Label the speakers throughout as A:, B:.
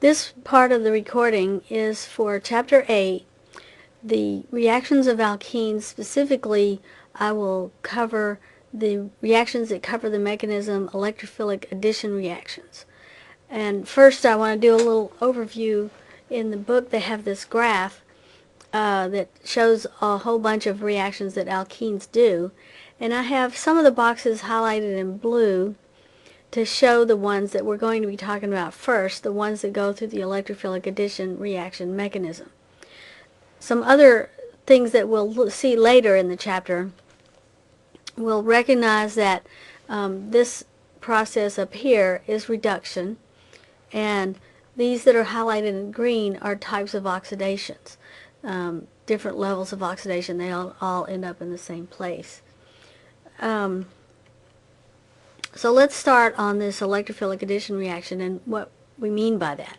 A: This part of the recording is for Chapter 8, the reactions of alkenes. Specifically, I will cover the reactions that cover the mechanism electrophilic addition reactions. And first I want to do a little overview. In the book they have this graph that shows a whole bunch of reactions that alkenes do. And I have some of the boxes highlighted in blue to show the ones that we're going to be talking about first, the ones that go through the electrophilic addition reaction mechanism. Some other things that we'll see later in the chapter will recognize that this process up here is reduction, and these that are highlighted in green are types of oxidations, different levels of oxidation. They all end up in the same place. So let's start on this electrophilic addition reaction and what we mean by that.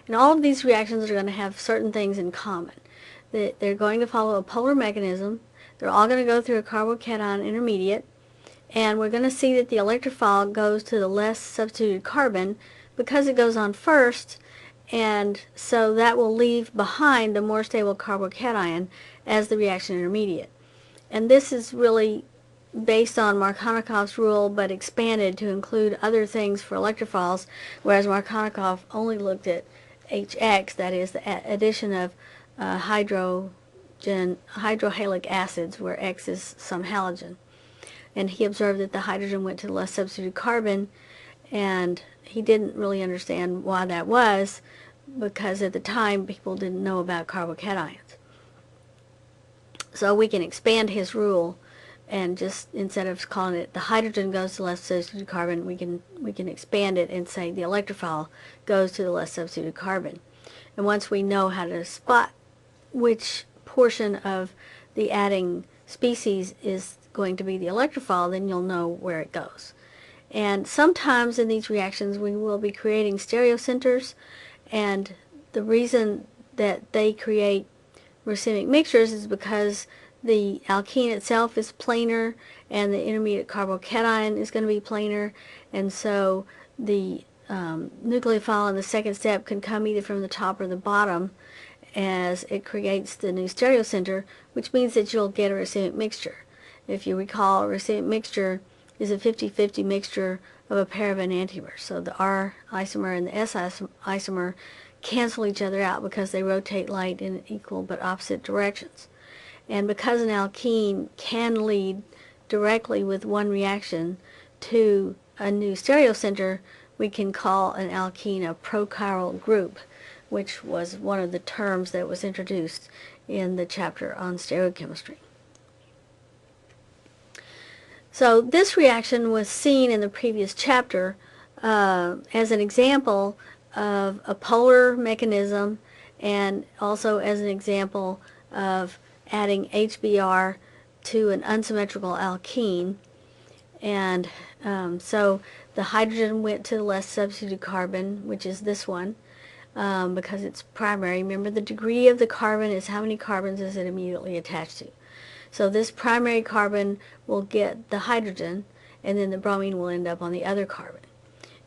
A: And all of these reactions are going to have certain things in common. They're going to follow a polar mechanism. They're all going to go through a carbocation intermediate, and we're going to see that the electrophile goes to the less substituted carbon because it goes on first, and so that will leave behind the more stable carbocation as the reaction intermediate. And this is really based on Markovnikov's rule, but expanded to include other things for electrophiles, whereas Markovnikov only looked at HX, that is the addition of hydrohalic acids, where X is some halogen. And he observed that the hydrogen went to the less substituted carbon, and he didn't really understand why that was, because at the time people didn't know about carbocations. So we can expand his rule, and just instead of calling it the hydrogen goes to less substituted carbon, we can expand it and say the electrophile goes to the less substituted carbon. And once we know how to spot which portion of the adding species is going to be the electrophile, then you'll know where it goes. And sometimes in these reactions we will be creating stereocenters, and the reason that they create racemic mixtures is because the alkene itself is planar and the intermediate carbocation is going to be planar, and so the nucleophile in the second step can come either from the top or the bottom as it creates the new stereocenter, which means that you'll get a racemic mixture. If you recall, a racemic mixture is a 50-50 mixture of a pair of enantiomers. So the R isomer and the S isomer cancel each other out because they rotate light in equal but opposite directions. And because an alkene can lead directly with one reaction to a new stereocenter, we can call an alkene a prochiral group, which was one of the terms that was introduced in the chapter on stereochemistry. So this reaction was seen in the previous chapter as an example of a polar mechanism, and also as an example of adding HBr to an unsymmetrical alkene. And so the hydrogen went to the less substituted carbon, which is this one, because it's primary. Remember, the degree of the carbon is how many carbons is it immediately attached to. So this primary carbon will get the hydrogen, and then the bromine will end up on the other carbon.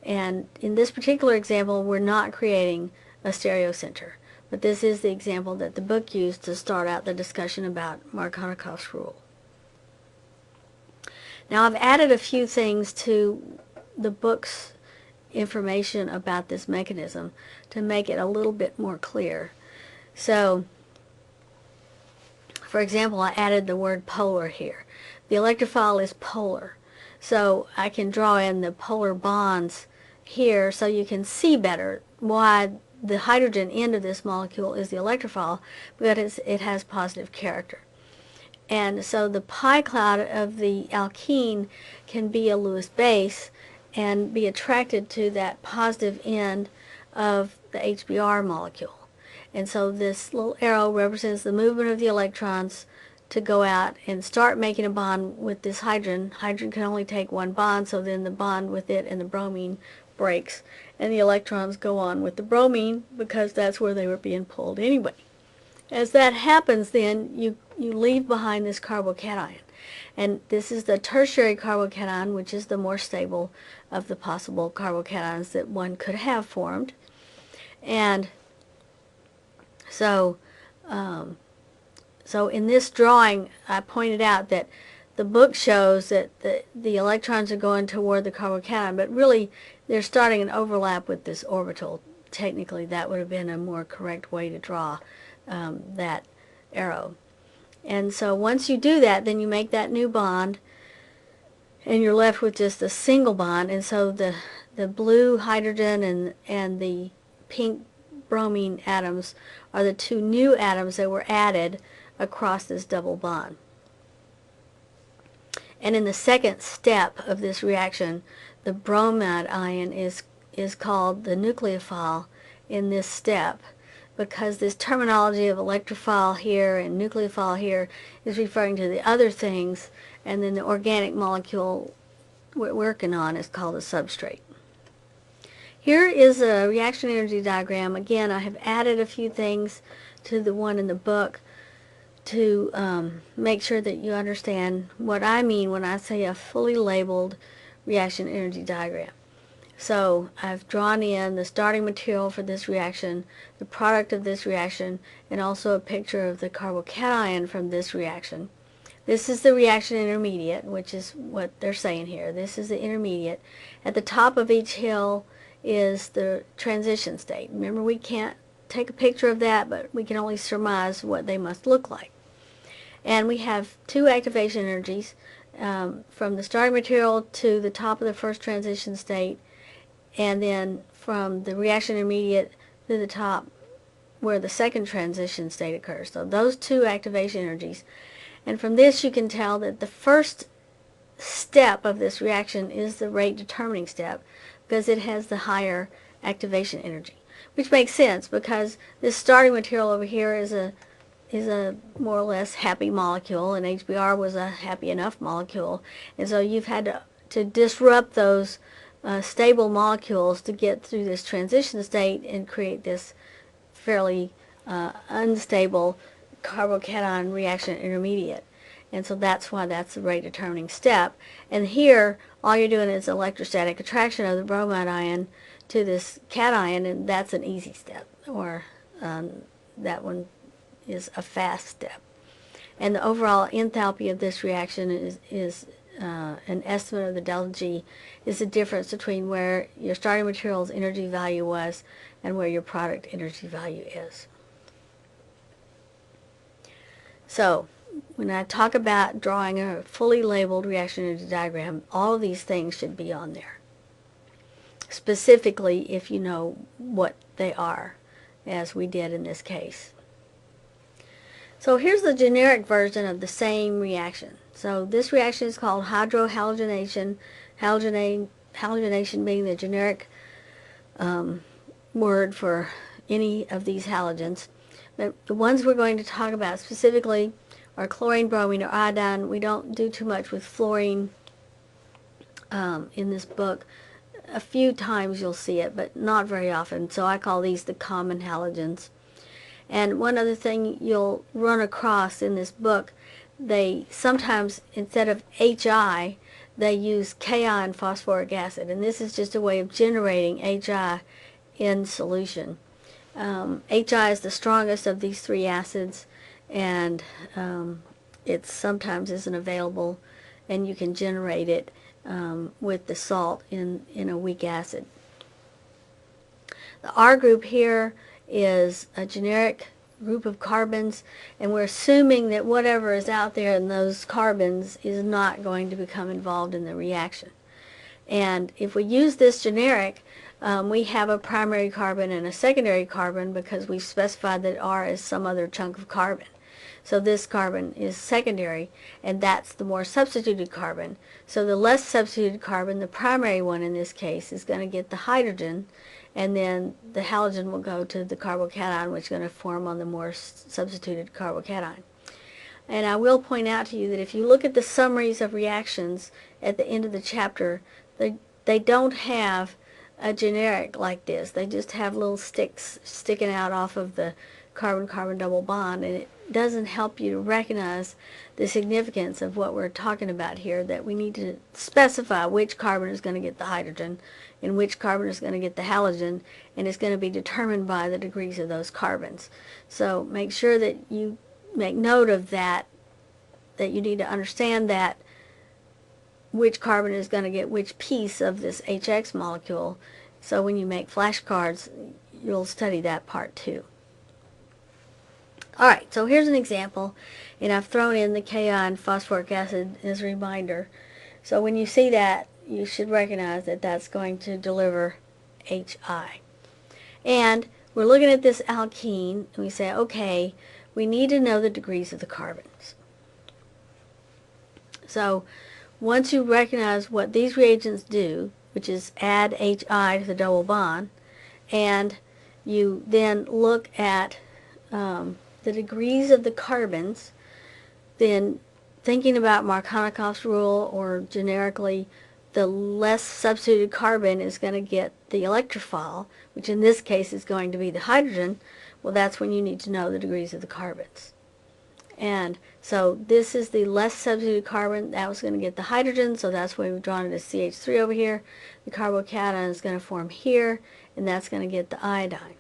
A: And in this particular example, we're not creating a stereocenter, but this is the example that the book used to start out the discussion about Markovnikov's rule. Now I've added a few things to the book's information about this mechanism to make it a little bit more clear. So, for example, I added the word polar here. The electrophile is polar, so I can draw in the polar bonds here so you can see better why the hydrogen end of this molecule is the electrophile, because it has positive character. And so the pi cloud of the alkene can be a Lewis base and be attracted to that positive end of the HBr molecule. And so this little arrow represents the movement of the electrons to go out and start making a bond with this hydrogen. Hydrogen can only take one bond, so then the bond with it and the bromine breaks, and the electrons go on with the bromine because that's where they were being pulled anyway. As that happens, then you leave behind this carbocation, and this is the tertiary carbocation, which is the more stable of the possible carbocations that one could have formed. And so, so in this drawing, I pointed out that the book shows that the electrons are going toward the carbocation, but really they're starting an overlap with this orbital. Technically, that would have been a more correct way to draw that arrow. And so once you do that, then you make that new bond, and you're left with just a single bond. And so the blue hydrogen and the pink bromine atoms are the two new atoms that were added across this double bond. And in the second step of this reaction, the bromide ion is called the nucleophile in this step, because this terminology of electrophile here and nucleophile here is referring to the other things, and then the organic molecule we're working on is called a substrate. Here is a reaction energy diagram. Again, I have added a few things to the one in the book to make sure that you understand what I mean when I say a fully labeled reaction energy diagram. So I've drawn in the starting material for this reaction, the product of this reaction, and also a picture of the carbocation from this reaction. This is the reaction intermediate, which is what they're saying here. This is the intermediate. At the top of each hill is the transition state. Remember, we can't take a picture of that, but we can only surmise what they must look like. And we have two activation energies from the starting material to the top of the first transition state, and then from the reaction intermediate to the top where the second transition state occurs. So those two activation energies. And from this you can tell that the first step of this reaction is the rate determining step, because it has the higher activation energy, which makes sense because this starting material over here is a more or less happy molecule, and HBr was a happy enough molecule, and so you've had to disrupt those stable molecules to get through this transition state and create this fairly unstable carbocation reaction intermediate. And so that's why that's the rate determining step. And here all you're doing is electrostatic attraction of the bromide ion to this cation, and that's an easy step, or that one is a fast step. And the overall enthalpy of this reaction is an estimate of the delta G, is the difference between where your starting material's energy value was and where your product energy value is. So when I talk about drawing a fully labeled reaction energy diagram, all of these things should be on there, specifically if you know what they are, as we did in this case. So here's the generic version of the same reaction. So this reaction is called hydrohalogenation, halogenation being the generic word for any of these halogens. But the ones we're going to talk about specifically are chlorine, bromine, or iodine. We don't do too much with fluorine in this book. A few times you'll see it, but not very often. So I call these the common halogens. And one other thing you'll run across in this book, they sometimes, instead of HI, they use Ki and phosphoric acid. And this is just a way of generating HI in solution. HI is the strongest of these three acids, and it sometimes isn't available, and you can generate it with the salt in a weak acid. The R group here is a generic group of carbons, and we're assuming that whatever is out there in those carbons is not going to become involved in the reaction. And if we use this generic, we have a primary carbon and a secondary carbon because we've specified that R is some other chunk of carbon. So this carbon is secondary, and that's the more substituted carbon. So the less substituted carbon, the primary one in this case, is going to get the hydrogen, and then the halogen will go to the carbocation, which is going to form on the more substituted carbocation. And I will point out to you that if you look at the summaries of reactions at the end of the chapter, they don't have a generic like this. They just have little sticks sticking out off of the carbon-carbon double bond, and it doesn't help you to recognize the significance of what we're talking about here, that we need to specify which carbon is going to get the hydrogen and which carbon is going to get the halogen, and it's going to be determined by the degrees of those carbons. So make sure that you make note of that, that you need to understand that which carbon is going to get which piece of this HX molecule. So when you make flashcards, you'll study that part too. Alright, so here's an example, and I've thrown in the cation phosphoric acid as a reminder. So when you see that, you should recognize that that's going to deliver HI. And we're looking at this alkene, and we say, okay, we need to know the degrees of the carbons. So once you recognize what these reagents do, which is add HI to the double bond, and you then look at the degrees of the carbons, then thinking about Markovnikov's rule, or generically, the less substituted carbon is going to get the electrophile, which in this case is going to be the hydrogen. Well, that's when you need to know the degrees of the carbons. And so this is the less substituted carbon. That was going to get the hydrogen, so that's why we've drawn it as CH3 over here. The carbocation is going to form here, and that's going to get the iodine.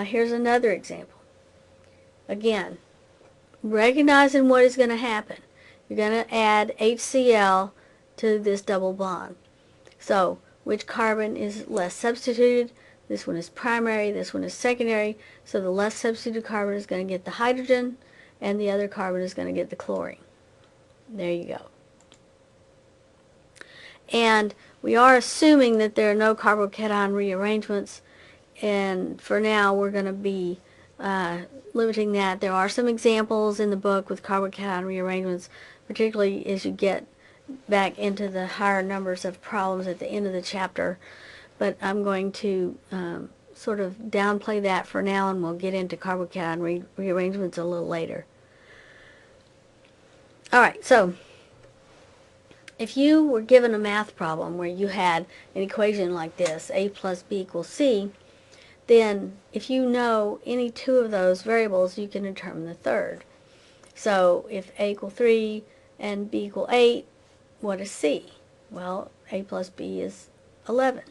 A: Here's another example. Again, recognizing what is going to happen. You're going to add HCl to this double bond. So, which carbon is less substituted? This one is primary, this one is secondary. So the less substituted carbon is going to get the hydrogen, and the other carbon is going to get the chlorine. There you go. And we are assuming that there are no carbocation rearrangements, and for now we're going to be limiting that. There are some examples in the book with carbocation rearrangements, particularly as you get back into the higher numbers of problems at the end of the chapter, but I'm going to sort of downplay that for now, and we'll get into carbocation rearrangements a little later. Alright, so if you were given a math problem where you had an equation like this, a plus b equals c, then if you know any two of those variables, you can determine the third. So if a equal 3 and b equal 8, what is c? Well, a plus b is 11.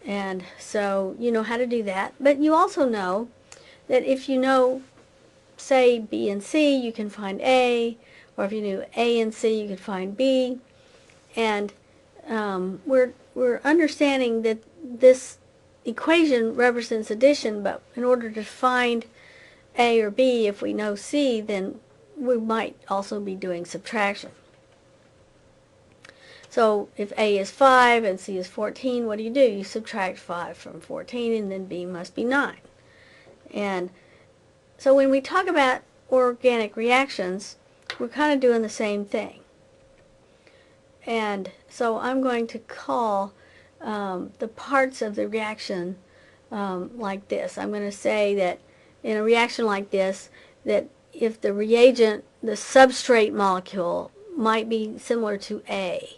A: And so you know how to do that. But you also know that if you know, say, b and c, you can find a, or if you knew a and c, you could find b. And we're understanding that this equation represents addition, but in order to find a or b, if we know c, then we might also be doing subtraction. So if a is 5 and c is 14, what do? You subtract 5 from 14, and then b must be 9. And so when we talk about organic reactions, we're kind of doing the same thing. And so I'm going to call the parts of the reaction like this. I'm going to say that in a reaction like this, that if the reagent, the substrate molecule, might be similar to A,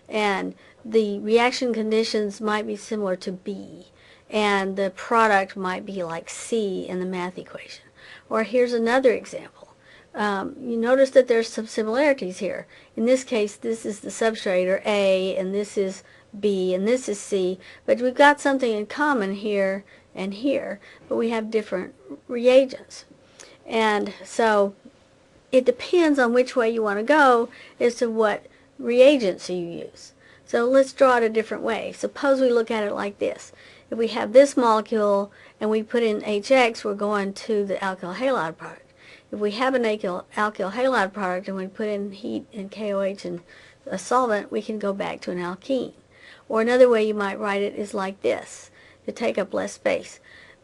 A: and the reaction conditions might be similar to B, and the product might be like C in the math equation. Or here's another example. You notice that there's some similarities here. In this case, this is the substrate, or A, and this is B, and this is C, but we've got something in common here and here, but we have different reagents. And so it depends on which way you want to go as to what reagents you use. So let's draw it a different way. Suppose we look at it like this. If we have this molecule and we put in HX, we're going to the alkyl halide product. If we have an alkyl halide product and we put in heat and KOH and a solvent, we can go back to an alkene. Or another way you might write it is like this, to take up less space.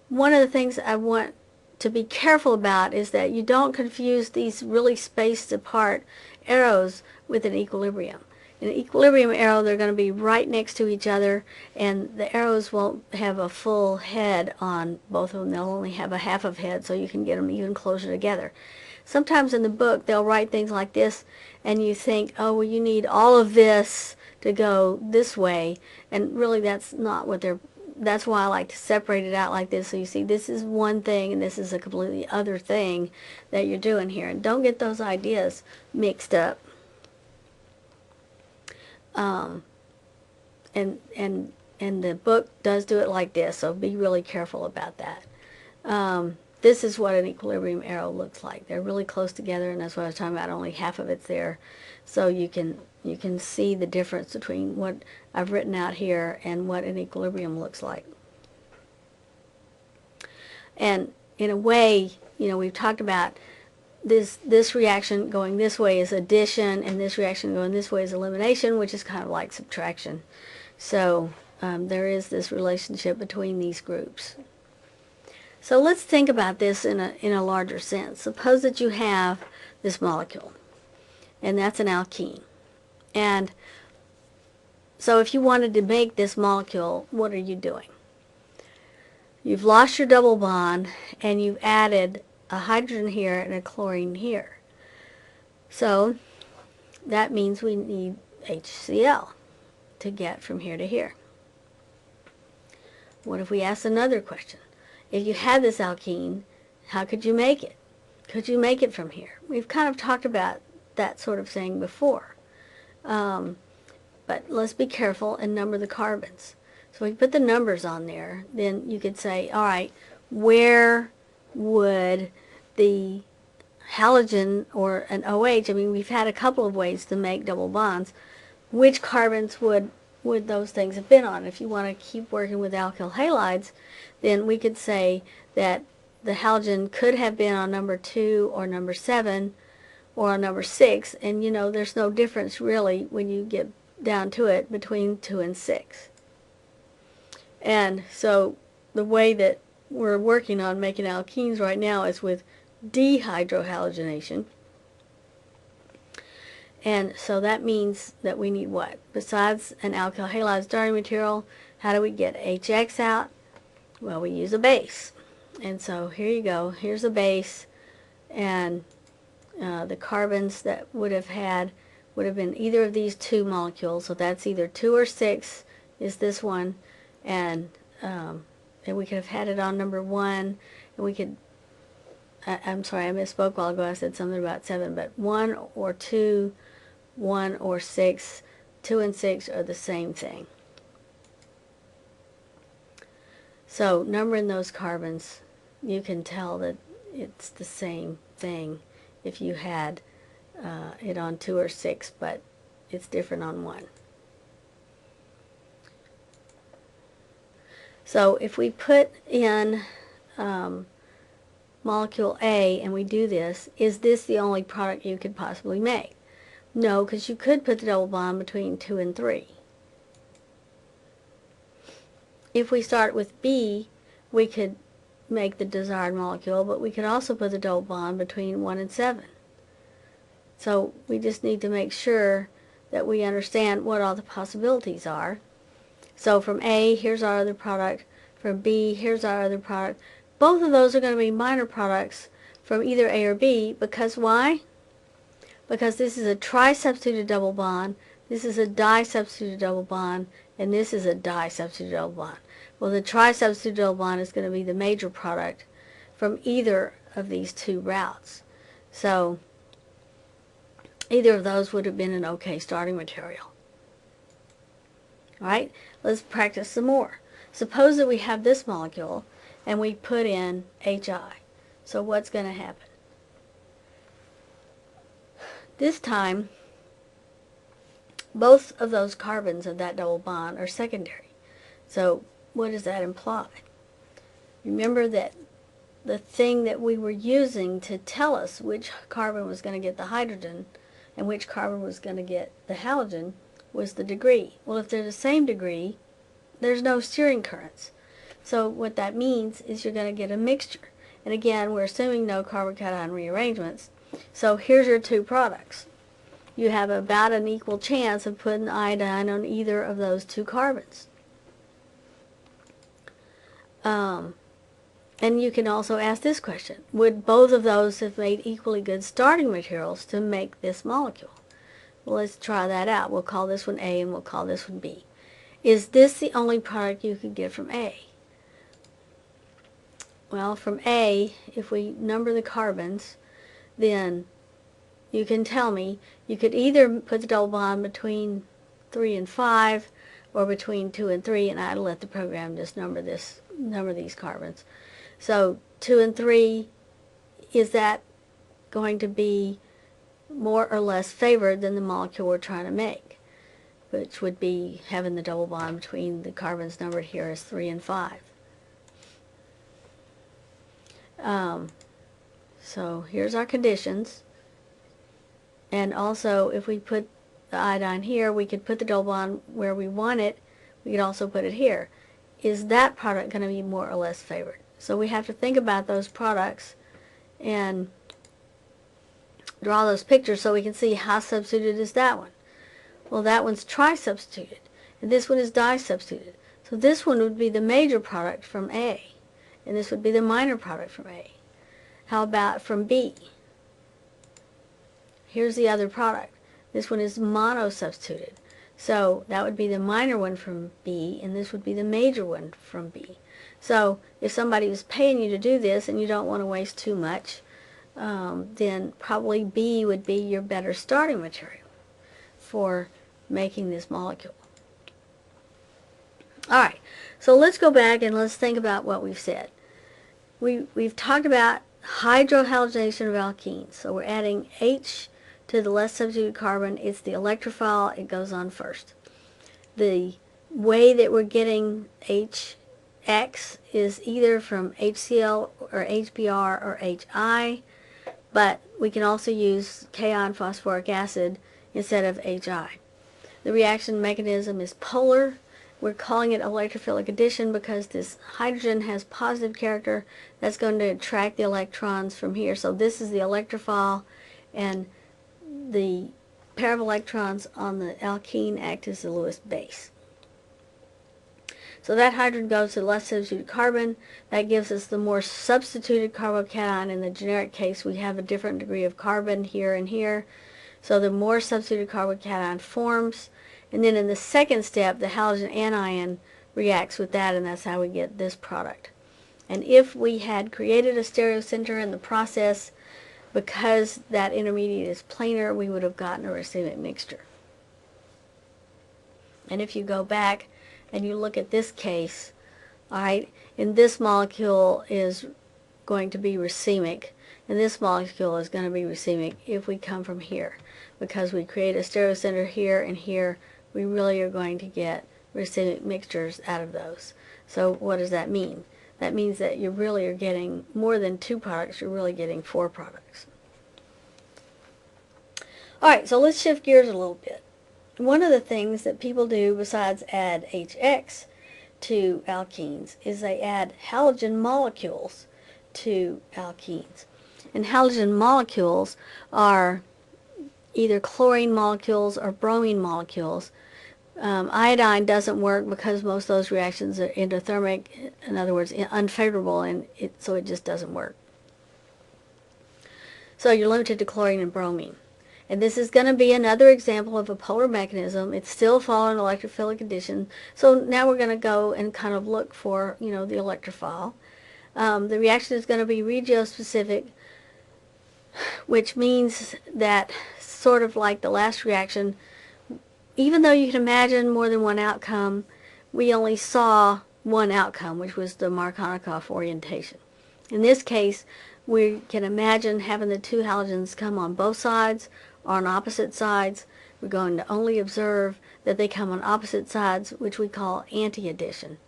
A: One of the things I want to be careful about is that you don't confuse these really spaced apart arrows with an equilibrium. In an equilibrium arrow, they're going to be right next to each other, and the arrows won't have a full head on both of them. They'll only have a half of head, so you can get them even closer together. Sometimes in the book, they'll write things like this, and you think, oh, well, you need all of this to go this way, and really that's not what they're that's why I like to separate it out like this, so you see this is one thing and this is a completely other thing that you're doing here. And don't get those ideas mixed up. And the book does do it like this, so be really careful about that. This is what an equilibrium arrow looks like. They're really close together, and that's what I was talking about. Only half of it's there, so you can see the difference between what I've written out here and what an equilibrium looks like. And in a way, you know, we've talked about this reaction going this way is addition, and this reaction going this way is elimination, which is kind of like subtraction. So there is this relationship between these groups. So let's think about this in a larger sense. Suppose that you have this molecule, and that's an alkene. And so if you wanted to make this molecule, what are you doing? You've lost your double bond, and you've added a hydrogen here and a chlorine here. So that means we need HCl to get from here to here. What if we ask another question? If you had this alkene, how could you make it? Could you make it from here? We've kind of talked about that sort of thing before. But let's be careful and number the carbons. So if we put the numbers on there, then you could say, all right, where would the halogen or an OH, I mean, we've had a couple of ways to make double bonds. Which carbons would those things have been on? If you want to keep working with alkyl halides, then we could say that the halogen could have been on number 2 or number 7 or on number 6, and you know there's no difference really when you get down to it between 2 and 6. And so the way that we're working on making alkenes right now is with dehydrohalogenation. And so that means that we need what? Besides an alkyl halide starting material, how do we get HX out? Well, we use a base. And so here you go. Here's a base, and the carbons that would have been either of these two molecules. So that's either 2 or 6 is this one, and we could have had it on number 1, and we could, I'm sorry, I misspoke a while ago. I said something about 7, but 1 or 2, 1 or 6, 2 and 6 are the same thing. So numbering those carbons, you can tell that it's the same thing if you had it on 2 or 6, but it's different on 1. So if we put in molecule A and we do this, is this the only product you could possibly make? No, because you could put the double bond between 2 and 3. If we start with B, we could make the desired molecule, but we could also put the double bond between 1 and 7. So we just need to make sure that we understand what all the possibilities are. So from A, here's our other product. From B, here's our other product. Both of those are going to be minor products from either A or B, because why? Because this is a tri-substituted double bond, this is a di-substituted double bond, and this is a di-substituted double bond. Well, the tri-substituted double bond is going to be the major product from either of these two routes. So either of those would have been an okay starting material. All right, let's practice some more. Suppose that we have this molecule and we put in HI. So what's going to happen? This time, both of those carbons of that double bond are secondary. So what does that imply? Remember that the thing that we were using to tell us which carbon was going to get the hydrogen and which carbon was going to get the halogen was the degree. Well, if they're the same degree, there's no steering currents. So what that means is you're going to get a mixture. And again, we're assuming no carbon-cation rearrangements. So here's your two products. You have about an equal chance of putting iodine on either of those two carbons. And you can also ask this question. Would both of those have made equally good starting materials to make this molecule? Well, let's try that out. We'll call this one A and we'll call this one B. is this the only product you could get from A? Well, from A, if we number the carbons, then you can tell me, you could either put the double bond between 3 and 5 or between 2 and 3, and I'd let the program just number these carbons. So 2 and 3, is that going to be more or less favored than the molecule we're trying to make, which would be having the double bond between the carbons numbered here as 3 and 5. So here's our conditions. And also, if we put the iodine here, we could put the double bond where we want it. We could also put it here. Is that product going to be more or less favored? So we have to think about those products and draw those pictures so we can see how substituted is that one. Well, that one's tri-substituted, and this one is di-substituted. So this one would be the major product from A, and this would be the minor product from A. How about from B? Here's the other product. This one is mono-substituted. So that would be the minor one from B, and this would be the major one from B. So if somebody was paying you to do this and you don't want to waste too much, then probably B would be your better starting material for making this molecule. Alright, so let's go back and let's think about what we've said. We've talked about hydrohalogenation of alkenes. So we're adding H to the less substituted carbon. It's the electrophile. It goes on first. The way that we're getting HX is either from HCl or HBr or HI, but we can also use cation phosphoric acid instead of HI. The reaction mechanism is polar. We're calling it electrophilic addition because this hydrogen has positive character. That's going to attract the electrons from here. So this is the electrophile, and the pair of electrons on the alkene act as the Lewis base. So that hydrogen goes to the less substituted carbon. That gives us the more substituted carbocation. In the generic case, we have a different degree of carbon here and here. So the more substituted carbocation forms. And then in the second step, the halogen anion reacts with that, and that's how we get this product. And if we had created a stereocenter in the process, because that intermediate is planar, we would have gotten a racemic mixture. And if you go back and you look at this case, alright, and this molecule is going to be racemic, and this molecule is going to be racemic if we come from here. Because we create a stereocenter here and here, we really are going to get racemic mixtures out of those. So what does that mean? That means that you really are getting more than 2 products, you're really getting 4 products. Alright, so let's shift gears a little bit. One of the things that people do besides add HX to alkenes is they add halogen molecules to alkenes. And halogen molecules are either chlorine molecules or bromine molecules. Iodine doesn't work because most of those reactions are endothermic, in other words, unfavorable, and so it just doesn't work. So you're limited to chlorine and bromine. And this is going to be another example of a polar mechanism. It's still following electrophilic addition. So now we're going to go and kind of look for, the electrophile. The reaction is going to be regiospecific, which means that, sort of like the last reaction, even though you can imagine more than one outcome, we only saw one outcome, which was the Markovnikov orientation. In this case, we can imagine having the 2 halogens come on both sides or on opposite sides. We're going to only observe that they come on opposite sides, which we call anti-addition.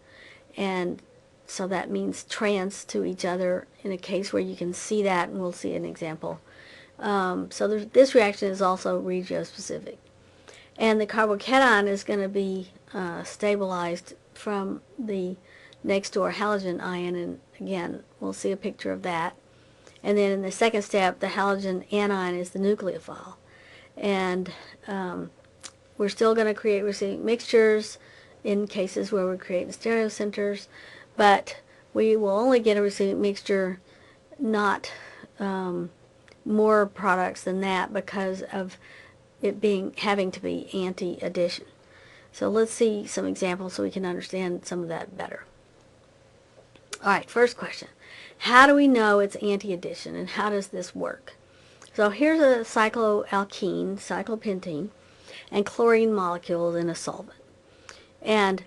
A: And so that means trans to each other in a case where you can see that, and we'll see an example. So this reaction is also regiospecific. And the carbocation is going to be stabilized from the next door halogen ion, and again, we'll see a picture of that. And then in the second step, the halogen anion is the nucleophile. And we're still going to create racemic mixtures in cases where we're creating stereocenters, but we will only get a racemic mixture, not more products than that, because of it having to be anti-addition. So let's see some examples so we can understand some of that better. All right, first question. How do we know it's anti-addition, and how does this work? So here's a cycloalkene, cyclopentene, and chlorine molecules in a solvent. And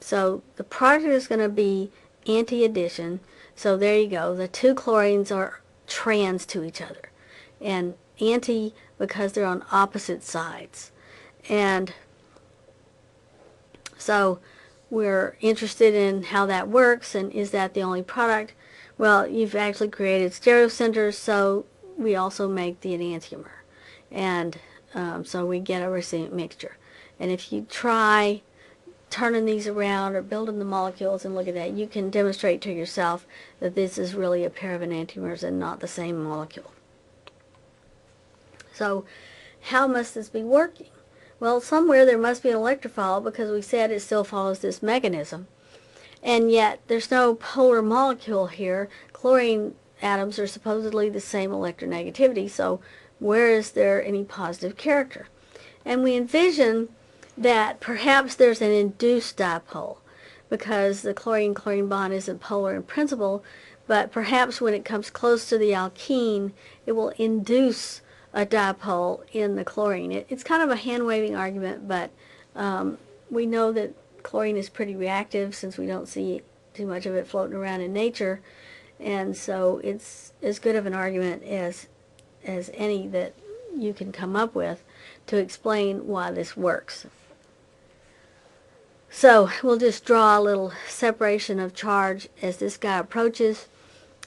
A: so the product is going to be anti-addition. So there you go. The two chlorines are trans to each other. And anti because they're on opposite sides. And so we're interested in how that works, and is that the only product? Well, you've actually created stereocenters, so we also make the enantiomer. And so we get a racemic mixture. And if you try turning these around or building the molecules and look at that, you can demonstrate to yourself that this is really a pair of enantiomers and not the same molecule. So how must this be working? Well, somewhere there must be an electrophile, because we said it still follows this mechanism. And yet there's no polar molecule here. Chlorine atoms are supposedly the same electronegativity, so where is there any positive character? And we envision that perhaps there's an induced dipole, because the chlorine-chlorine bond isn't polar in principle, but perhaps when it comes close to the alkene, it will induce a dipole in the chlorine. It's kind of a hand-waving argument, but we know that chlorine is pretty reactive since we don't see too much of it floating around in nature, and so it's as good of an argument as any that you can come up with to explain why this works. So we'll just draw a little separation of charge as this guy approaches.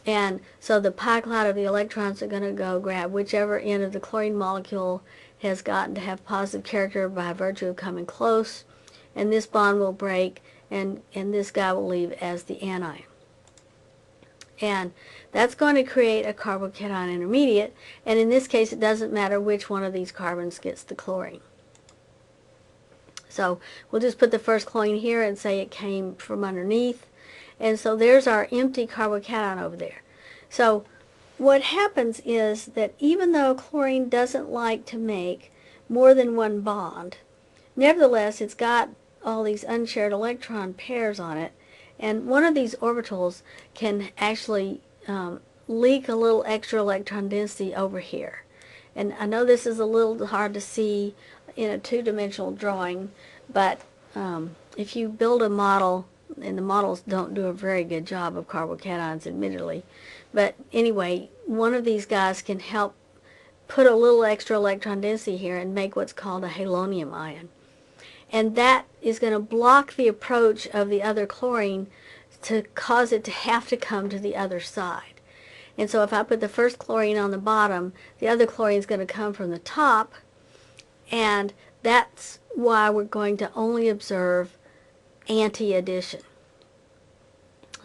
A: And so the pi cloud of the electrons are going to go grab whichever end of the chlorine molecule has gotten to have positive character by virtue of coming close. And this bond will break, and this guy will leave as the anion. And that's going to create a carbocation intermediate. And in this case, it doesn't matter which one of these carbons gets the chlorine. So we'll just put the first chlorine here and say it came from underneath. And so there's our empty carbocation over there. So what happens is that even though chlorine doesn't like to make more than one bond, nevertheless it's got all these unshared electron pairs on it. And one of these orbitals can actually leak a little extra electron density over here. And I know this is a little hard to see in a two-dimensional drawing, but if you build a model, and the models don't do a very good job of carbocations, admittedly, but anyway, one of these guys can help put a little extra electron density here and make what's called a halonium ion. And that is going to block the approach of the other chlorine to cause it to have to come to the other side. And so if I put the first chlorine on the bottom, the other chlorine is going to come from the top, and that's why we're going to only observe anti-addition.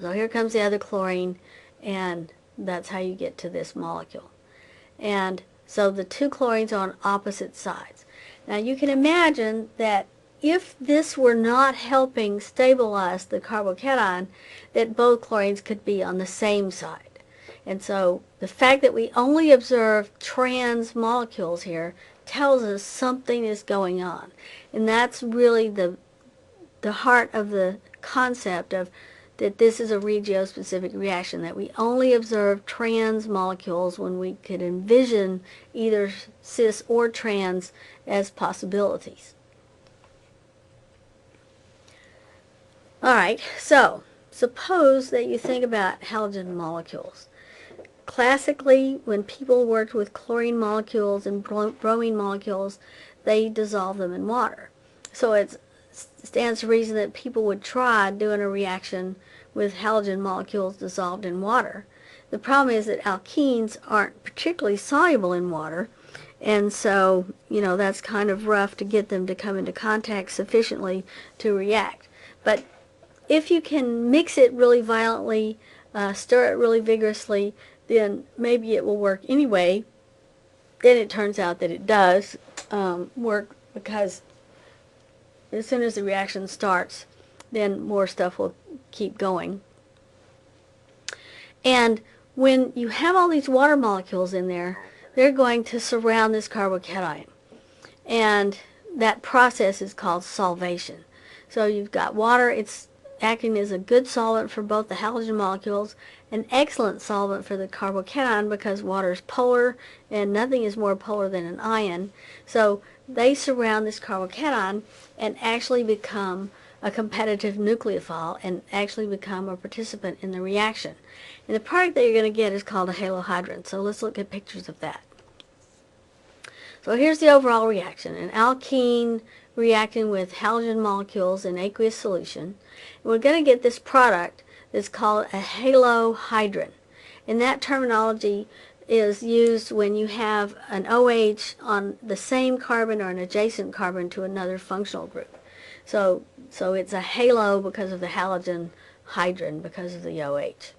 A: So here comes the other chlorine, and that's how you get to this molecule. And so the two chlorines are on opposite sides. Now you can imagine that if this were not helping stabilize the carbocation, that both chlorines could be on the same side. And so the fact that we only observe trans molecules here tells us something is going on. And that's really the heart of the concept of that this is a regiospecific reaction, that we only observe trans molecules when we could envision either cis or trans as possibilities. Alright, so suppose that you think about halogen molecules. Classically, when people worked with chlorine molecules and bromine molecules, they dissolve them in water. So it stands to reason that people would try doing a reaction with halogen molecules dissolved in water. The problem is that alkenes aren't particularly soluble in water, and so, that's kind of rough to get them to come into contact sufficiently to react. But if you can mix it really violently, stir it really vigorously, then maybe it will work anyway. Then it turns out that it does work, because as soon as the reaction starts, then more stuff will keep going. And when you have all these water molecules in there, they're going to surround this carbocation. And that process is called solvation. So you've got water, it's acting as a good solvent for both the halogen molecules, an excellent solvent for the carbocation because water is polar and nothing is more polar than an ion. So they surround this carbocation and actually become a competitive nucleophile and actually become a participant in the reaction. And the product that you're going to get is called a halohydrin. So let's look at pictures of that. So here's the overall reaction. An alkene reacting with halogen molecules in aqueous solution. And we're going to get this product that's called a halohydrin. And that terminology is used when you have an OH on the same carbon or an adjacent carbon to another functional group. So it's a halo because of the halogen, hydrin because of the OH,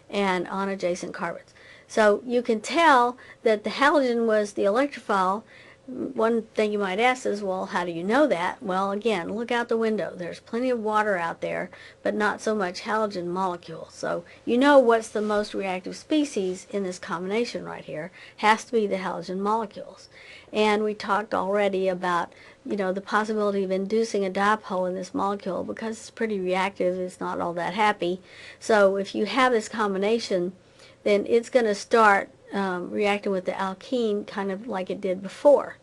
A: and on adjacent carbons. So you can tell that the halogen was the electrophile. One thing you might ask is, well, how do you know that? Well, again, look out the window. There's plenty of water out there, but not so much halogen molecules. So you know what's the most reactive species in this combination right here has to be the halogen molecules. And we talked already about, the possibility of inducing a dipole in this molecule because it's pretty reactive. It's not all that happy. So if you have this combination, then it's going to start reacting with the alkene kind of like it did before.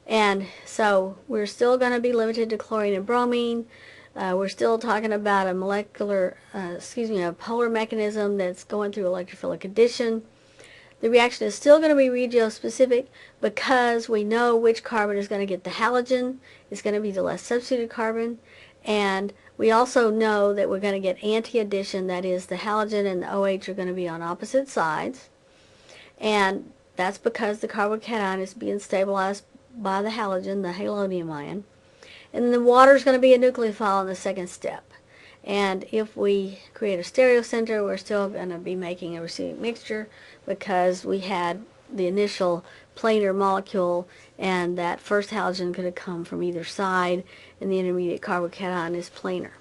A: And so we're still going to be limited to chlorine and bromine. We're still talking about a polar mechanism that's going through electrophilic addition. The reaction is still going to be regiospecific because we know which carbon is going to get the halogen. It's going to be the less substituted carbon. And we also know that we're going to get anti-addition, that is, the halogen and the OH are going to be on opposite sides. And that's because the carbocation is being stabilized by the halogen, the halonium ion. And the water is going to be a nucleophile in the second step. And if we create a stereocenter, we're still going to be making a racemic mixture because we had the initial planar molecule, and that first halogen could have come from either side, and the intermediate carbocation is planar.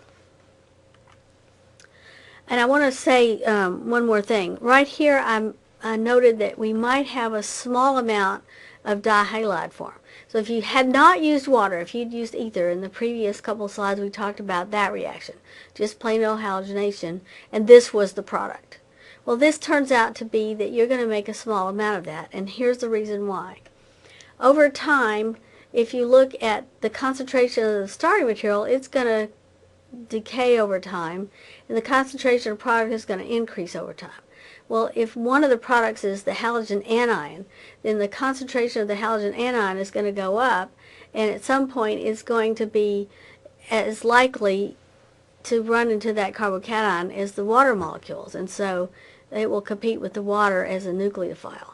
A: And I want to say one more thing. Right here, I noted that we might have a small amount of dihalide form. So if you had not used water, if you'd used ether, in the previous couple of slides we talked about that reaction, just plain old halogenation, and this was the product. Well, this turns out to be that you're going to make a small amount of that, and here's the reason why. Over time, if you look at the concentration of the starting material, it's going to decay over time, and the concentration of product is going to increase over time. Well, if one of the products is the halogen anion, then the concentration of the halogen anion is going to go up, and at some point it's going to be as likely to run into that carbocation as the water molecules, and so it will compete with the water as a nucleophile.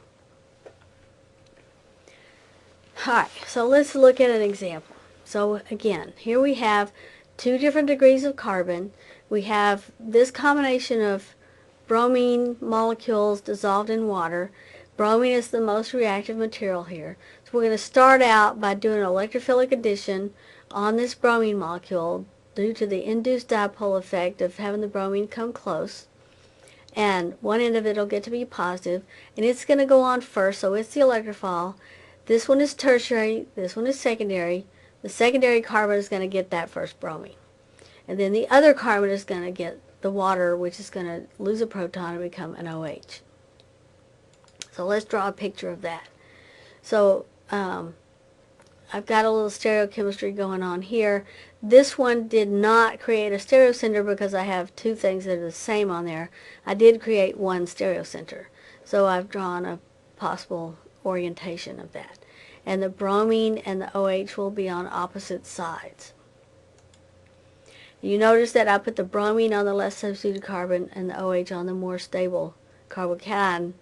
A: Alright, so let's look at an example. So again, here we have two different degrees of carbon. We have this combination of bromine molecules dissolved in water. Bromine is the most reactive material here. So we're going to start out by doing an electrophilic addition on this bromine molecule due to the induced dipole effect of having the bromine come close. And one end of it will get to be positive, and it's going to go on first, so it's the electrophile. This one is tertiary, this one is secondary. The secondary carbon is going to get that first bromine. And then the other carbon is going to get the water, which is going to lose a proton and become an OH. So let's draw a picture of that. So I've got a little stereochemistry going on here. This one did not create a stereocenter because I have two things that are the same on there. I did create one stereocenter. So I've drawn a possible orientation of that. And the bromine and the OH will be on opposite sides. You notice that I put the bromine on the less substituted carbon and the OH on the more stable carbocation,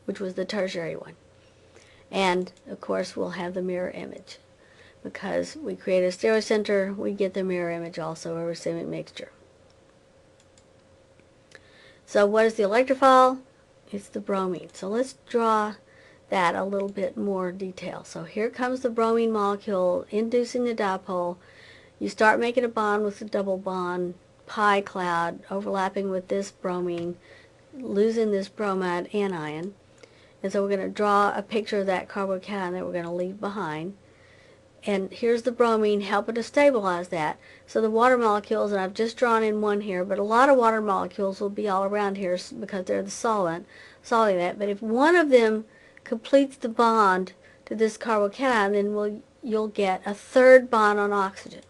A: which was the tertiary one. And, of course, we'll have the mirror image. Because we create a stereocenter, we get the mirror image also, a racemic mixture. So what is the electrophile? It's the bromine. So let's draw that a little bit more detail. So here comes the bromine molecule inducing the dipole. You start making a bond with a double bond, pi cloud, overlapping with this bromine, losing this bromide anion. And so we're going to draw a picture of that carbocation that we're going to leave behind. and here's the bromine helping to stabilize that. So the water molecules, and I've just drawn in one here, but a lot of water molecules will be all around here because they're the solvent, solving that. But if one of them completes the bond to this carbocation, then you'll get a third bond on oxygen.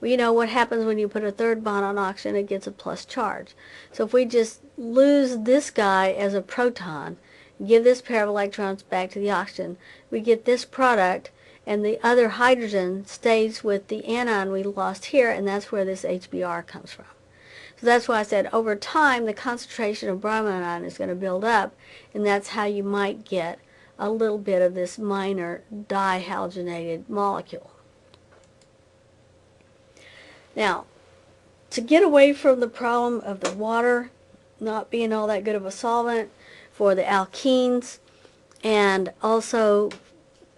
A: Well, you know what happens when you put a third bond on oxygen? It gets a plus charge. So if we just lose this guy as a proton, give this pair of electrons back to the oxygen, we get this product, and the other hydrogen stays with the anion we lost here, and that's where this HBr comes from. So that's why I said over time the concentration of bromine is going to build up, and that's how you might get a little bit of this minor dihalogenated molecule. Now, to get away from the problem of the water not being all that good of a solvent for the alkenes, and also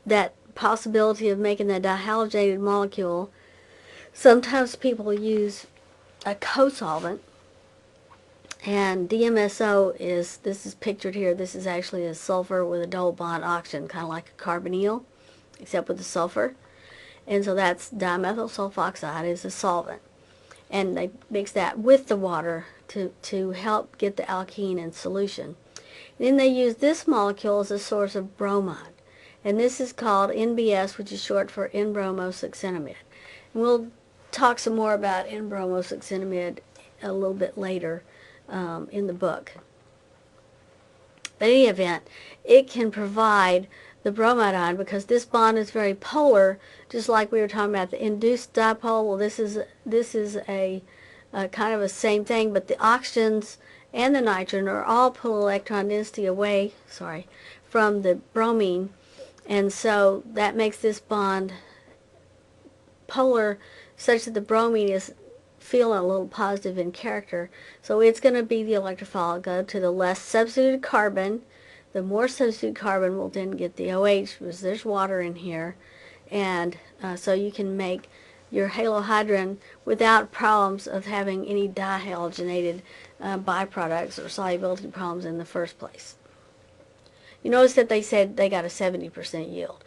A: that possibility of making that dihalogenated molecule, sometimes people use a co-solvent, and DMSO is, this is pictured here, this is actually a sulfur with a double bond oxygen, kind of like a carbonyl, except with the sulfur. And so that's dimethyl sulfoxide is a solvent. And they mix that with the water to help get the alkene in solution. Then they use this molecule as a source of bromide. And this is called NBS, which is short for N-bromosuccinimide. And we'll talk some more about N-bromosuccinimide a little bit later in the book. But in any event, it can provide the bromide ion because this bond is very polar, just like we were talking about the induced dipole. Well, this is a kind of a same thing, but the oxygens and the nitrogen are all pull electron density away, from the bromine, and so that makes this bond polar such that the bromine is feeling a little positive in character. So it's going to be the electrophile, go to the less substituted carbon. The more substituted carbon will then get the OH because there's water in here, and so you can make your halohydrin without problems of having any dihalogenated byproducts or solubility problems in the first place. You notice that they said they got a 70% yield.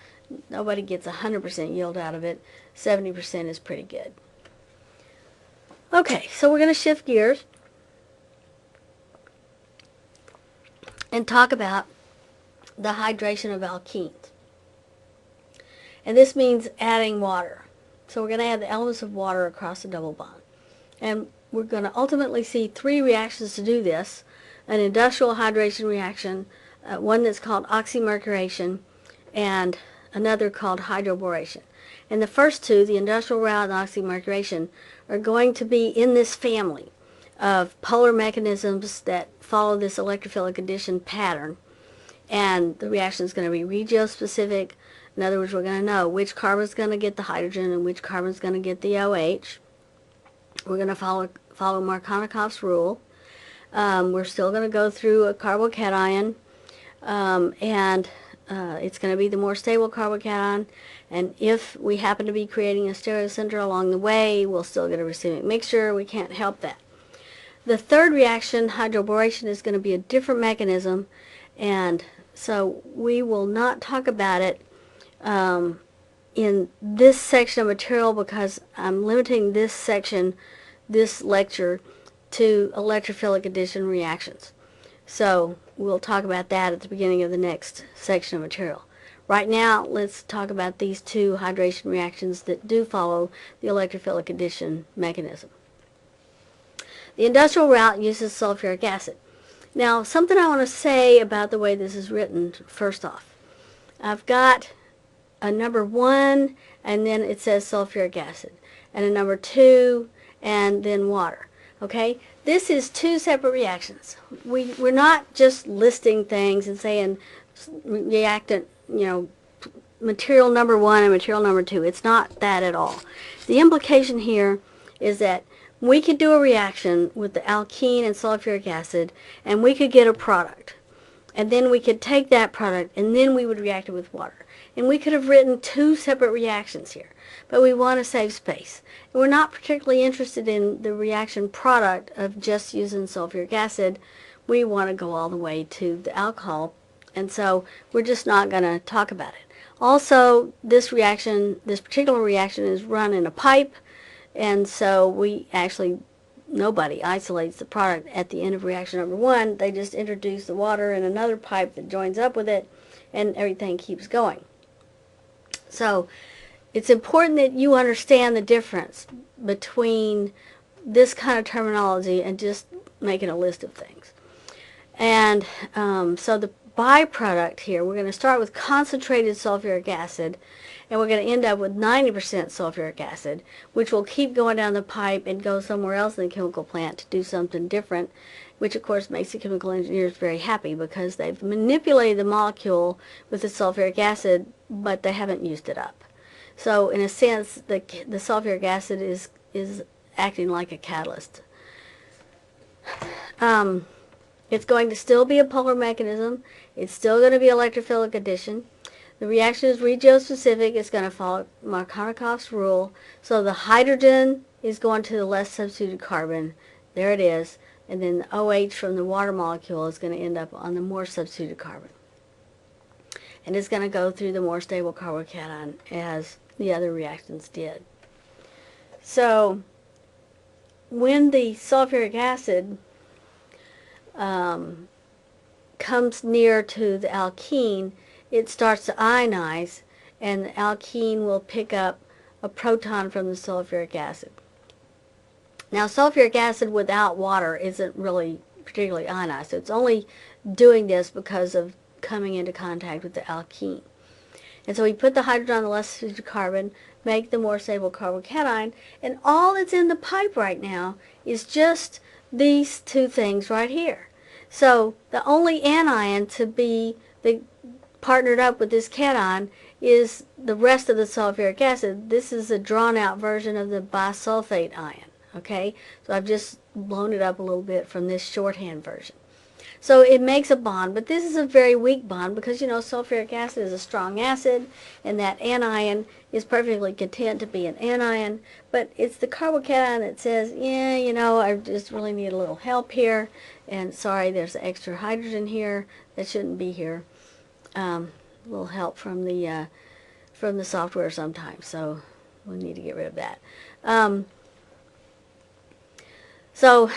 A: Nobody gets 100% yield out of it. 70% is pretty good. Okay, so we're going to shift gears and talk about the hydration of alkenes. And this means adding water. So we're going to add the elements of water across the double bond. And we're going to ultimately see three reactions to do this. An industrial hydration reaction, one that's called oxymercuration, and another called hydroboration. And the first two, the industrial route and oxymercuration, are going to be in this family of polar mechanisms that follow this electrophilic addition pattern. And the reaction is going to be regiospecific. In other words, we're going to know which carbon is going to get the hydrogen and which carbon is going to get the OH. We're going to follow Markovnikov's rule. We're still going to go through a carbocation, and it's going to be the more stable carbocation. And if we happen to be creating a stereocenter along the way, we'll still get a racemic mixture. We can't help that. The third reaction, hydroboration, is going to be a different mechanism, and so we will not talk about it in this section of material because I'm limiting this section, this lecture, to electrophilic addition reactions. So we'll talk about that at the beginning of the next section of material. Right now, let's talk about these two hydration reactions that do follow the electrophilic addition mechanism. The industrial route uses sulfuric acid. Now, something I want to say about the way this is written, first off. I've got a number 1, and then it says sulfuric acid, and a number 2, and then water. Okay? This is two separate reactions. We're not just listing things and saying reactant, material number 1 and material number 2. It's not that at all. The implication here is that we could do a reaction with the alkene and sulfuric acid, and we could get a product. And then we could take that product, and then we would react it with water. And we could have written two separate reactions here, but we want to save space. And we're not particularly interested in the reaction product of just using sulfuric acid. We want to go all the way to the alcohol, and so we're just not going to talk about it. Also, this particular reaction is run in a pipe, and so nobody isolates the product at the end of reaction number 1. They just introduce the water in another pipe that joins up with it, and everything keeps going. So it's important that you understand the difference between this kind of terminology and just making a list of things. And so the byproduct here, we're going to start with concentrated sulfuric acid, and we're going to end up with 90% sulfuric acid, which will keep going down the pipe and go somewhere else in the chemical plant to do something different, which of course makes the chemical engineers very happy because they've manipulated the molecule with the sulfuric acid, but they haven't used it up. So in a sense, the sulfuric acid is acting like a catalyst. It's going to still be a polar mechanism. It's still going to be electrophilic addition. The reaction is regiospecific. It's going to follow Markovnikov's rule. So the hydrogen is going to the less substituted carbon. There it is. And then the OH from the water molecule is going to end up on the more substituted carbon. And it's going to go through the more stable carbocation as the other reactions did. So when the sulfuric acid comes near to the alkene, it starts to ionize, and the alkene will pick up a proton from the sulfuric acid. Now, sulfuric acid without water isn't really particularly ionized, so it's only doing this because of coming into contact with the alkene. And so we put the hydrogen on the less substituted carbon, make the more stable carbocation, and all that's in the pipe right now is just these two things right here. So the only anion to be partnered up with this cation is the rest of the sulfuric acid. This is a drawn out version of the bisulfate ion. Okay, so I've just blown it up a little bit from this shorthand version. So it makes a bond, but this is a very weak bond because, you know, sulfuric acid is a strong acid, and that anion is perfectly content to be an anion, but it's the carbocation that says, yeah, you know, I just really need a little help here, and sorry, there's extra hydrogen here that shouldn't be here. A little help from the software sometimes, so we need to get rid of that. So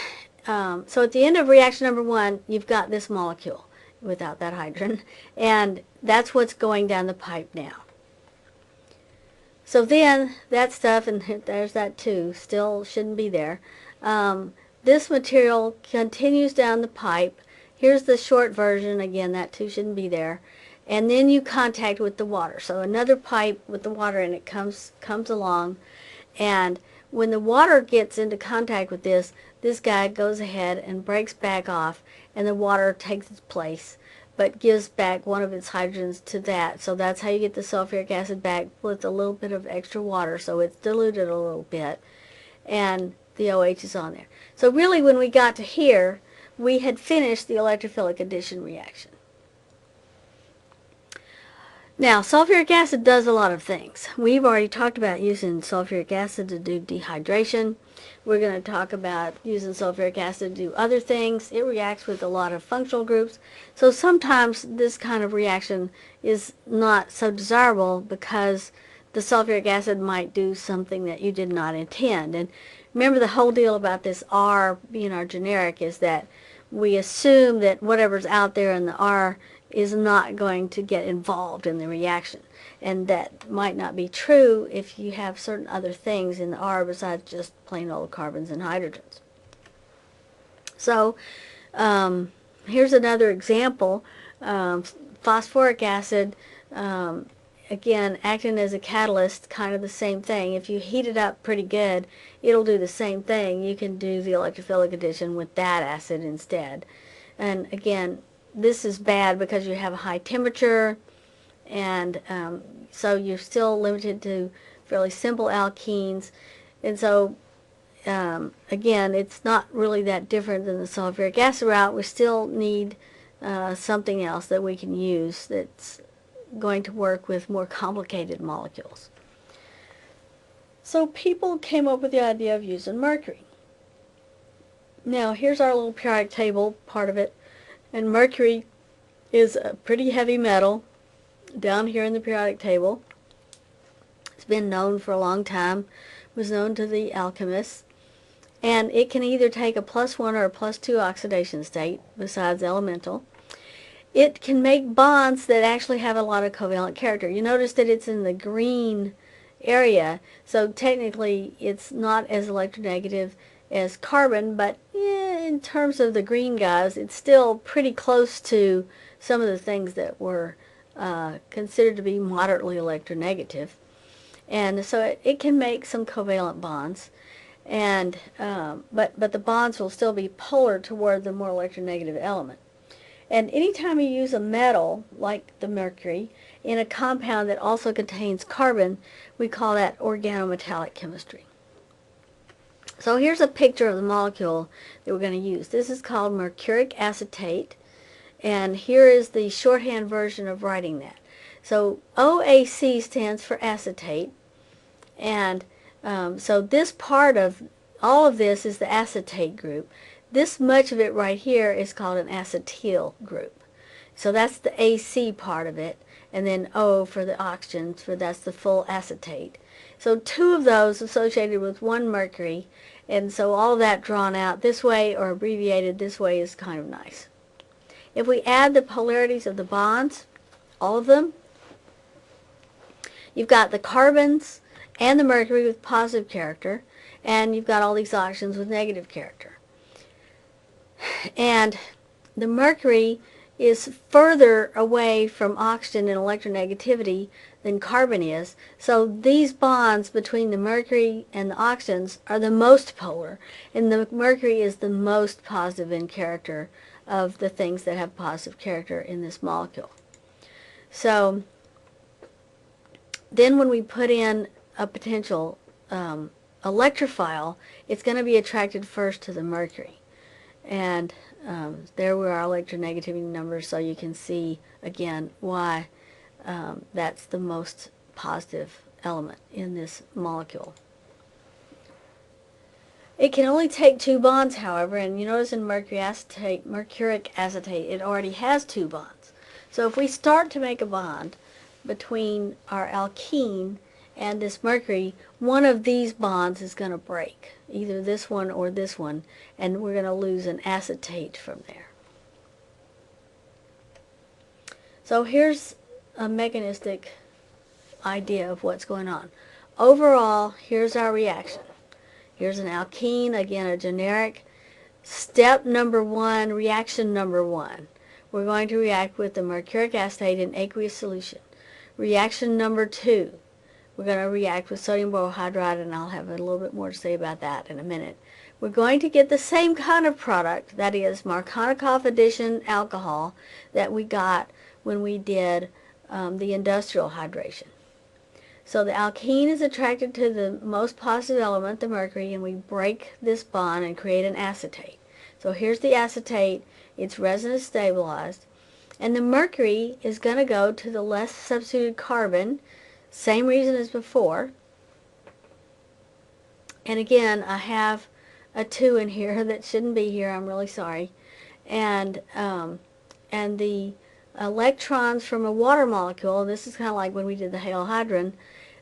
A: at the end of reaction number 1, you've got this molecule without that hydrogen, and that's what's going down the pipe now. So then that stuff, and there's that too, still shouldn't be there. This material continues down the pipe. Here's the short version, again, that too shouldn't be there. And then you contact with the water. So another pipe with the water in it comes along, and when the water gets into contact with this guy goes ahead and breaks back off, and the water takes its place, but gives back one of its hydrogens to that. So that's how you get the sulfuric acid back with a little bit of extra water, so it's diluted a little bit, and the OH is on there. So really, when we got to here, we had finished the electrophilic addition reaction. Now, sulfuric acid does a lot of things. We've already talked about using sulfuric acid to do dehydration. We're going to talk about using sulfuric acid to do other things. It reacts with a lot of functional groups. So sometimes this kind of reaction is not so desirable because the sulfuric acid might do something that you did not intend. And remember, the whole deal about this R being our generic is that we assume that whatever's out there in the R is not going to get involved in the reaction. And that might not be true if you have certain other things in the R besides just plain old carbons and hydrogens. So here's another example. Phosphoric acid, again, acting as a catalyst, kind of the same thing. If you heat it up pretty good, it'll do the same thing. You can do the electrophilic addition with that acid instead. And again, this is bad because you have a high temperature, and so you're still limited to fairly simple alkenes. And so, again, it's not really that different than the sulfuric acid route. We still need something else that we can use that's going to work with more complicated molecules. So people came up with the idea of using mercury. Now, here's our little periodic table, part of it. And mercury is a pretty heavy metal, down here in the periodic table. It's been known for a long time, was known to the alchemists, and it can either take a +1 or a +2 oxidation state besides elemental. It can make bonds that actually have a lot of covalent character. You notice that it's in the green area, so technically it's not as electronegative as carbon, but in terms of the green guys, it's still pretty close to some of the things that were considered to be moderately electronegative. And so it can make some covalent bonds, and but the bonds will still be polar toward the more electronegative element. And anytime you use a metal, like the mercury, in a compound that also contains carbon, we call that organometallic chemistry. So here's a picture of the molecule that we're going to use. This is called mercuric acetate, and here is the shorthand version of writing that. So OAC stands for acetate, and so this part of all of this is the acetate group. This much of it right here is called an acetyl group. So that's the AC part of it, and then O for the oxygens, for that's the full acetate. So two of those associated with one mercury, and so all of that drawn out this way or abbreviated this way is kind of nice. If we add the polarities of the bonds, all of them, you've got the carbons and the mercury with positive character, and you've got all these oxygens with negative character. And the mercury is further away from oxygen in electronegativity than carbon is, so these bonds between the mercury and the oxygens are the most polar, and the mercury is the most positive in character of the things that have positive character in this molecule. So then when we put in a potential electrophile, it's going to be attracted first to the mercury. And there were our electronegativity numbers, so you can see again why that's the most positive element in this molecule. It can only take 2 bonds, however, and you notice in mercuric acetate, it already has 2 bonds. So if we start to make a bond between our alkene and this mercury, one of these bonds is going to break, either this one or this one, and we're going to lose an acetate from there. So here's a mechanistic idea of what's going on. Overall, here's our reaction. Here's an alkene, again a generic. Step number 1, reaction number 1. We're going to react with the mercuric acetate in aqueous solution. Reaction number 2. We're going to react with sodium borohydride, and I'll have a little bit more to say about that in a minute. We're going to get the same kind of product, that is Markovnikov addition alcohol, that we got when we did the industrial hydration. So the alkene is attracted to the most positive element, the mercury, and we break this bond and create an acetate. So here's the acetate, it's resonance stabilized, and the mercury is going to go to the less substituted carbon, same reason as before. And again, I have a 2 in here that shouldn't be here, I'm really sorry. And the electrons from a water molecule, this is kind of like when we did the halohydrin,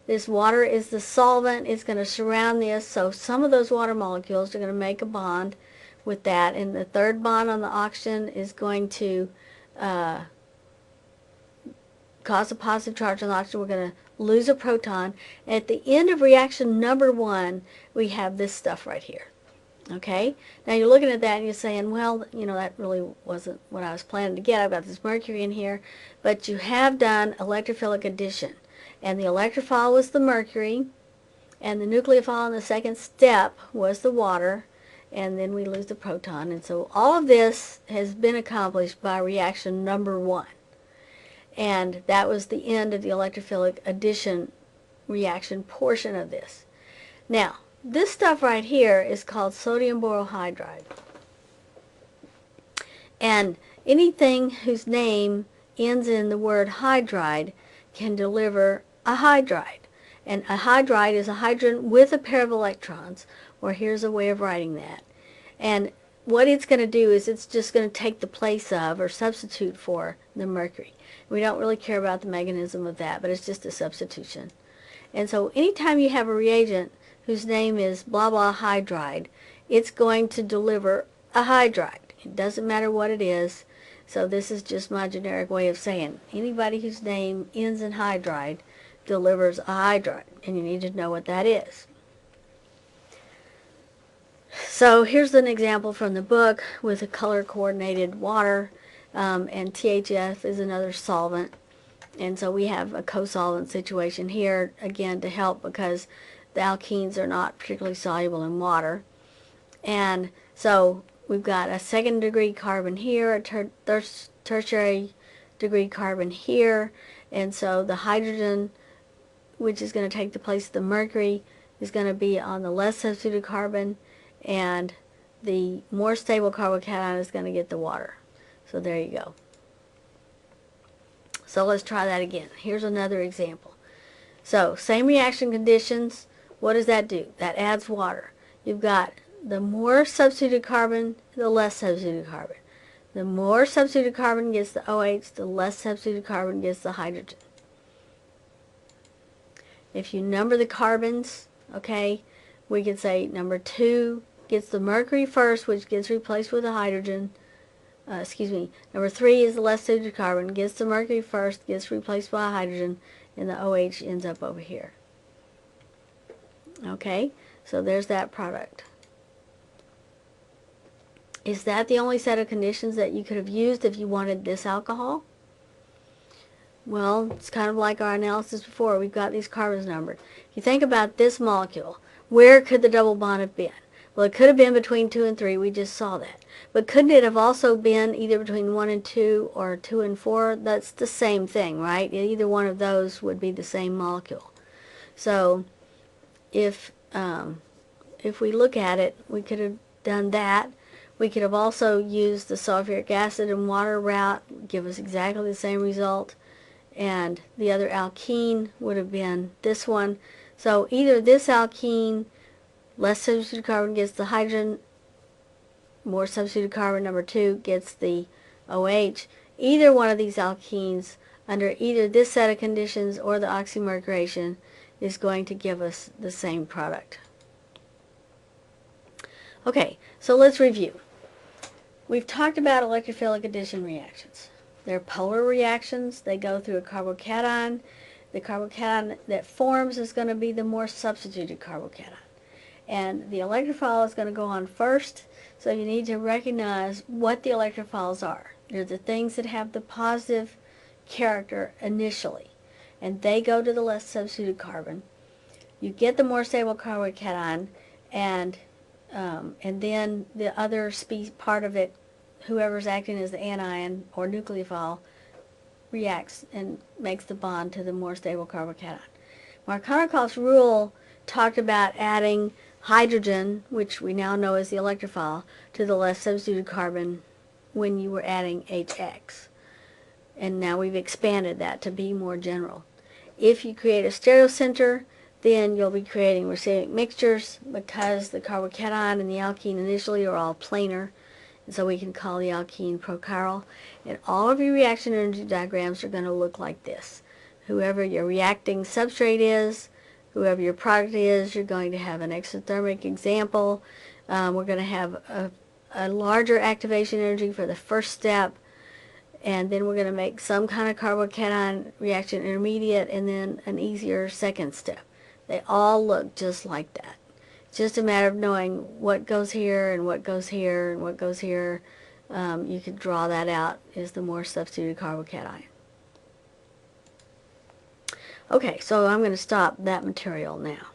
A: this water is the solvent, it's going to surround this, so some of those water molecules are going to make a bond with that, and the third bond on the oxygen is going to cause a positive charge on the oxygen. We're going to lose a proton. And at the end of reaction number 1, we have this stuff right here. Okay? Now you're looking at that and you're saying, well, you know, that really wasn't what I was planning to get. I've got this mercury in here. But you have done electrophilic addition. And the electrophile was the mercury, and the nucleophile in the second step was the water, and then we lose the proton. And so all of this has been accomplished by reaction number 1. And that was the end of the electrophilic addition reaction portion of this. Now, this stuff right here is called sodium borohydride. And anything whose name ends in the word hydride can deliver a hydride. And a hydride is a hydrogen with a pair of electrons, or here's a way of writing that. And what it's going to do is it's just going to take the place of or substitute for the mercury. We don't really care about the mechanism of that, but it's just a substitution. And so anytime you have a reagent whose name is blah blah hydride, it's going to deliver a hydride. It doesn't matter what it is. So this is just my generic way of saying anybody whose name ends in hydride delivers a hydride, and you need to know what that is. So here's an example from the book with a color-coordinated water, and THF is another solvent. And so we have a co-solvent situation here, again, to help because the alkenes are not particularly soluble in water. And so we've got a second degree carbon here, a tertiary degree carbon here, and so the hydrogen, which is going to take the place of the mercury, is going to be on the less substituted carbon, and the more stable carbocation is going to get the water. So there you go. So let's try that again. Here's another example. So same reaction conditions. What does that do? That adds water. You've got the more substituted carbon, the less substituted carbon. The more substituted carbon gets the OH, the less substituted carbon gets the hydrogen. If you number the carbons, okay, we could say number 2 gets the mercury first, which gets replaced with the hydrogen. Number 3 is the less substituted carbon, gets the mercury first, gets replaced by hydrogen, and the OH ends up over here. Okay, so there's that product. Is that the only set of conditions that you could have used if you wanted this alcohol? Well, it's kind of like our analysis before. We've got these carbons numbered. If you think about this molecule, where could the double bond have been? Well, it could have been between 2 and 3. We just saw that. But couldn't it have also been either between 1 and 2 or 2 and 4? That's the same thing, right? Either one of those would be the same molecule. So if we look at it, we could have done that. We could have also used the sulfuric acid and water route, give us exactly the same result. And the other alkene would have been this one. So either this alkene, less substituted carbon gets the hydrogen, more substituted carbon, number 2, gets the OH. Either one of these alkenes, under either this set of conditions or the oxymercuration, is going to give us the same product. Okay, so let's review. We've talked about electrophilic addition reactions. They're polar reactions. They go through a carbocation. The carbocation that forms is going to be the more substituted carbocation. And the electrophile is going to go on first, so you need to recognize what the electrophiles are. They're the things that have the positive character initially, and they go to the less substituted carbon. You get the more stable carbocation, and then the other part of it, whoever's acting as the anion or nucleophile, reacts and makes the bond to the more stable carbocation. Markovnikov's rule talked about adding hydrogen, which we now know is the electrophile, to the less substituted carbon when you were adding HX. And now we've expanded that to be more general. If you create a stereocenter, then you'll be creating racemic mixtures because the carbocation and the alkene initially are all planar. And so we can call the alkene prochiral. And all of your reaction energy diagrams are going to look like this. Whoever your reacting substrate is, whoever your product is, you're going to have an exothermic example. We're going to have a larger activation energy for the first step, and then we're going to make some kind of carbocation reaction intermediate, and then an easier second step. They all look just like that. It's just a matter of knowing what goes here and what goes here and what goes here. You could draw that out as the more substituted carbocation. Okay, so I'm going to stop that material now.